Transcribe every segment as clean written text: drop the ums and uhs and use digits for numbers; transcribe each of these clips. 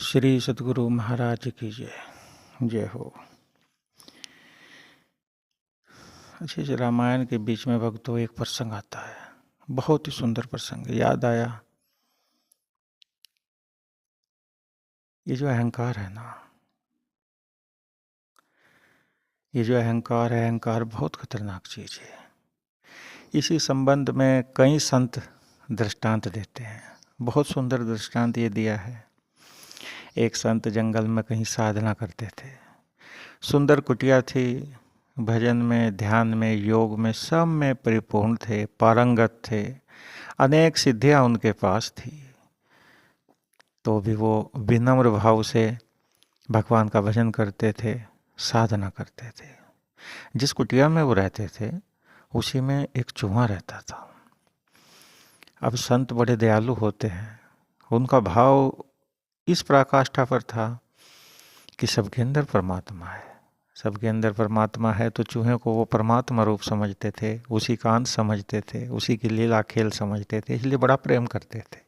श्री सद्गुरु महाराज की जय। जय हो। अच्छे से रामायण के बीच में भक्तों एक प्रसंग आता है, बहुत ही सुंदर प्रसंग याद आया। ये जो अहंकार है ना, ये जो अहंकार है, अहंकार बहुत खतरनाक चीज है। इसी संबंध में कई संत दृष्टांत देते हैं। बहुत सुंदर दृष्टांत ये दिया है। एक संत जंगल में कहीं साधना करते थे। सुंदर कुटिया थी, भजन में, ध्यान में, योग में, सब में परिपूर्ण थे, पारंगत थे, अनेक सिद्धियां उनके पास थी। तो भी वो विनम्र भाव से भगवान का भजन करते थे, साधना करते थे। जिस कुटिया में वो रहते थे उसी में एक चूहा रहता था। अब संत बड़े दयालु होते हैं, उनका भाव इस पराकाष्ठा पर था कि सबके अंदर परमात्मा है। सबके अंदर परमात्मा है तो चूहे को वो परमात्मा रूप समझते थे, उसी का अंश समझते थे, उसी की लीला खेल समझते थे, इसलिए बड़ा प्रेम करते थे।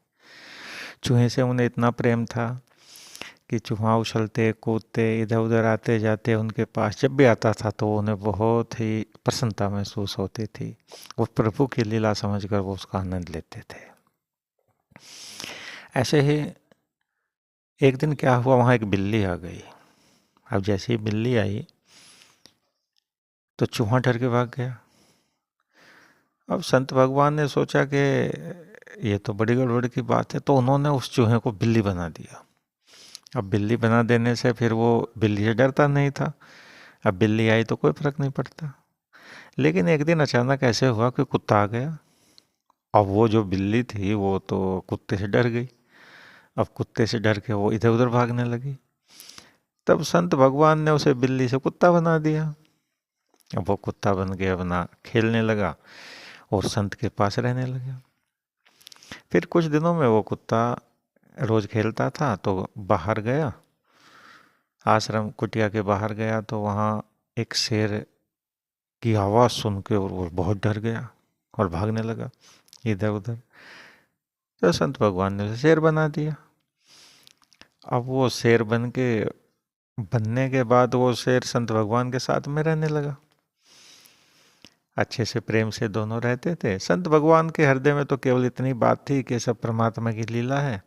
चूहे से उन्हें इतना प्रेम था कि चूहा उछलते कूदते इधर उधर आते जाते उनके पास जब भी आता था तो उन्हें बहुत ही प्रसन्नता महसूस होती थी। वो प्रभु की लीला समझकर वो उसका आनंद लेते थे। ऐसे ही एक दिन क्या हुआ, वहाँ एक बिल्ली आ गई। अब जैसे ही बिल्ली आई तो चूहा डर के भाग गया। अब संत भगवान ने सोचा कि ये तो बड़ी गड़बड़ की बात है, तो उन्होंने उस चूहे को बिल्ली बना दिया। अब बिल्ली बना देने से फिर वो बिल्ली से डरता नहीं था। अब बिल्ली आई तो कोई फर्क नहीं पड़ता। लेकिन एक दिन अचानक ऐसे हुआ कि कुत्ता आ गया। अब वो जो बिल्ली थी वो तो कुत्ते से डर गई। अब कुत्ते से डर के वो इधर उधर भागने लगी। तब संत भगवान ने उसे बिल्ली से कुत्ता बना दिया। अब वो कुत्ता बन के अपना खेलने लगा और संत के पास रहने लगा। फिर कुछ दिनों में वो कुत्ता रोज खेलता था तो बाहर गया, आश्रम कुटिया के बाहर गया तो वहाँ एक शेर की आवाज़ सुन के और वो बहुत डर गया और भागने लगा इधर उधर। तो संत भगवान ने उसे शेर बना दिया। अब वो शेर बनने के बाद वो शेर संत भगवान के साथ में रहने लगा। अच्छे से प्रेम से दोनों रहते थे। संत भगवान के हृदय में तो केवल इतनी बात थी कि सब परमात्मा की लीला है।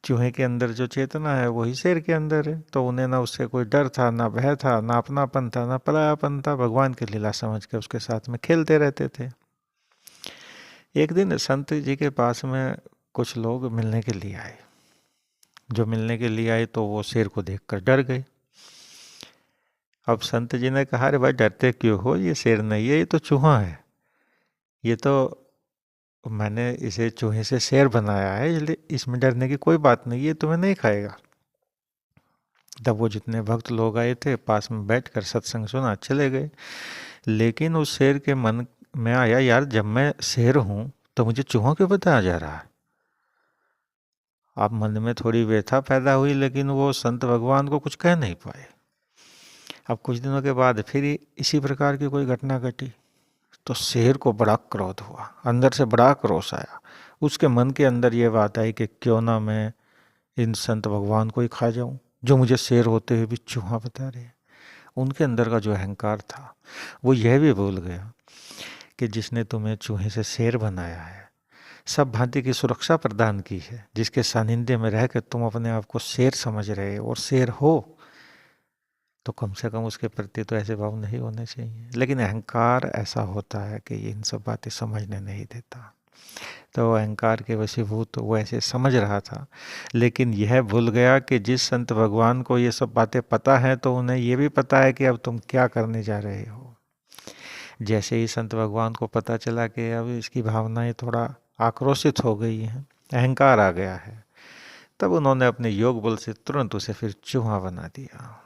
चूहे के अंदर जो चेतना है वही शेर के अंदर है, तो उन्हें ना उससे कोई डर था, ना भय था, ना अपनापन था, ना परायापन था। भगवान की लीला समझ के उसके साथ में खेलते रहते थे। एक दिन संत जी के पास में कुछ लोग मिलने के लिए आए। जो मिलने के लिए आए तो वो शेर को देखकर डर गए। अब संत जी ने कहा, अरे भाई डरते क्यों हो, ये शेर नहीं है, ये तो चूहा है। ये तो मैंने इसे चूहे से शेर बनाया है, इसलिए इसमें डरने की कोई बात नहीं है, तुम्हें नहीं खाएगा। तब वो जितने भक्त लोग आए थे पास में बैठकर सत्संग सुना, चले गए। लेकिन उस शेर के मन में आया, यार जब मैं शेर हूं तो मुझे चूहा क्यों बताया जा रहा है। अब मन में थोड़ी व्यथा पैदा हुई, लेकिन वो संत भगवान को कुछ कह नहीं पाए। अब कुछ दिनों के बाद फिर इसी प्रकार की कोई घटना घटी तो शेर को बड़ा क्रोध हुआ, अंदर से बड़ा क्रोध आया। उसके मन के अंदर ये बात आई कि क्यों ना मैं इन संत भगवान को ही खा जाऊं, जो मुझे शेर होते हुए भी चूहा बता रहे हैं। उनके अंदर का जो अहंकार था वो यह भी भूल गया कि जिसने तुम्हें चूहे से शेर बनाया है, सब भांति की सुरक्षा प्रदान की है, जिसके सानिध्य में रह कर तुम अपने आप को शेर समझ रहे हो और शेर हो, तो कम से कम उसके प्रति तो ऐसे भाव नहीं होने चाहिए। लेकिन अहंकार ऐसा होता है कि ये इन सब बातें समझने नहीं देता। तो अहंकार के वशीभूत वो ऐसे समझ रहा था, लेकिन यह भूल गया कि जिस संत भगवान को ये सब बातें पता है तो उन्हें ये भी पता है कि अब तुम क्या करने जा रहे हो। जैसे ही संत भगवान को पता चला कि अब इसकी भावनाएं थोड़ा आक्रोशित हो गई हैं, अहंकार आ गया है, तब उन्होंने अपने योग बल से तुरंत उसे फिर चूहा बना दिया।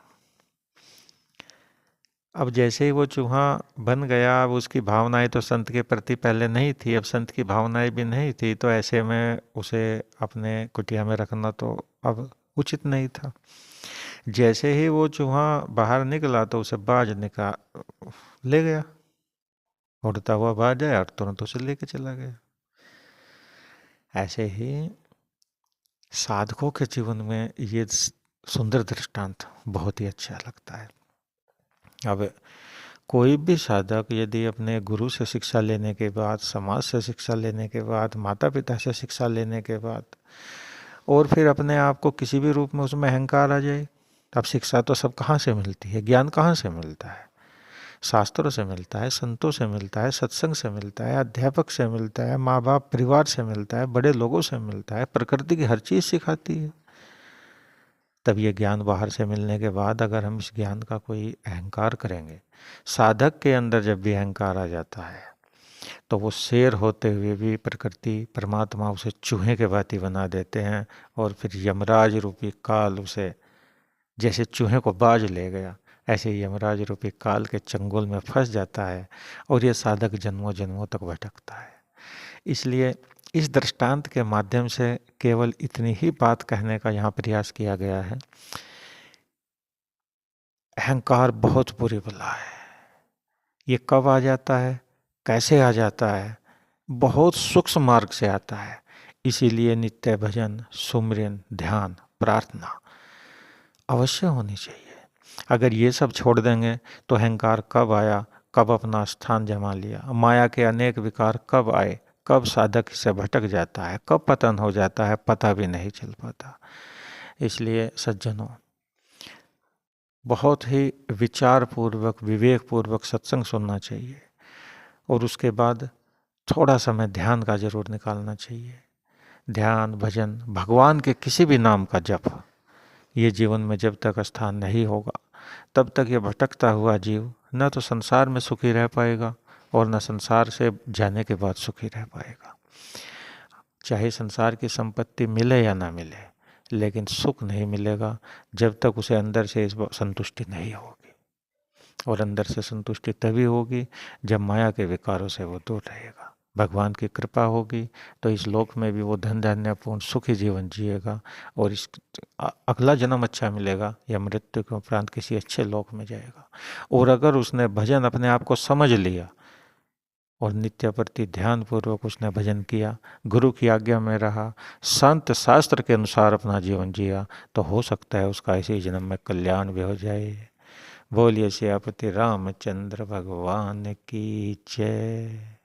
अब जैसे ही वो चूहा बन गया, अब उसकी भावनाएं तो संत के प्रति पहले नहीं थी, अब संत की भावनाएं भी नहीं थी, तो ऐसे में उसे अपने कुटिया में रखना तो अब उचित नहीं था। जैसे ही वो चूहा बाहर निकला तो उसे बाज ले गया, उड़ता हुआ बाज आया और तुरंत उसे लेके चला गया। ऐसे ही साधकों के जीवन में ये सुंदर दृष्टांत बहुत ही अच्छा लगता है। अब कोई भी साधक यदि अपने गुरु से शिक्षा लेने के बाद, समाज से शिक्षा लेने के बाद, माता पिता से शिक्षा लेने के बाद, और फिर अपने आप को किसी भी रूप में उसमें अहंकार आ जाए, अब शिक्षा तो सब कहाँ से मिलती है, ज्ञान कहाँ से मिलता है? शास्त्रों से मिलता है, संतों से मिलता है, सत्संग से मिलता है, अध्यापक से मिलता है, माँ बाप परिवार से मिलता है, बड़े लोगों से मिलता है, प्रकृति की हर चीज़ सिखाती है। तब ये ज्ञान बाहर से मिलने के बाद अगर हम इस ज्ञान का कोई अहंकार करेंगे, साधक के अंदर जब भी अहंकार आ जाता है तो वो शेर होते हुए भी प्रकृति परमात्मा उसे चूहे के भांति बना देते हैं, और फिर यमराज रूपी काल उसे, जैसे चूहे को बाज ले गया ऐसे ही यमराज रूपी काल के चंगुल में फंस जाता है, और ये साधक जन्मों जन्मों तक भटकता है। इसलिए इस दृष्टांत के माध्यम से केवल इतनी ही बात कहने का यहाँ प्रयास किया गया है, अहंकार बहुत बुरी बला है। ये कब आ जाता है, कैसे आ जाता है? बहुत सूक्ष्म मार्ग से आता है। इसीलिए नित्य भजन, सुमिरन, ध्यान, प्रार्थना अवश्य होनी चाहिए। अगर ये सब छोड़ देंगे तो अहंकार कब आया, कब अपना स्थान जमा लिया, माया के अनेक विकार कब आए, कब साधक से भटक जाता है, कब पतन हो जाता है, पता भी नहीं चल पाता। इसलिए सज्जनों, बहुत ही विचार पूर्वक, विवेक पूर्वक सत्संग सुनना चाहिए, और उसके बाद थोड़ा समय ध्यान का जरूर निकालना चाहिए। ध्यान, भजन, भगवान के किसी भी नाम का जप, ये जीवन में जब तक स्थान नहीं होगा तब तक ये भटकता हुआ जीव न तो संसार में सुखी रह पाएगा और न संसार से जाने के बाद सुखी रह पाएगा। चाहे संसार की संपत्ति मिले या ना मिले, लेकिन सुख नहीं मिलेगा जब तक उसे अंदर से इस संतुष्टि नहीं होगी। और अंदर से संतुष्टि तभी होगी जब माया के विकारों से वो दूर रहेगा। भगवान की कृपा होगी तो इस लोक में भी वो धन धान्यपूर्ण सुखी जीवन जिएगा, और इस अगला जन्म अच्छा मिलेगा या मृत्यु के उपरांत किसी अच्छे लोक में जाएगा। और अगर उसने भजन अपने आप को समझ लिया और नित्य प्रति ध्यान पूर्वक उसने भजन किया, गुरु की आज्ञा में रहा, संत शास्त्र के अनुसार अपना जीवन जिया, तो हो सकता है उसका इसी जन्म में कल्याण भी हो जाए। बोलिए सियापति रामचंद्र भगवान की जय।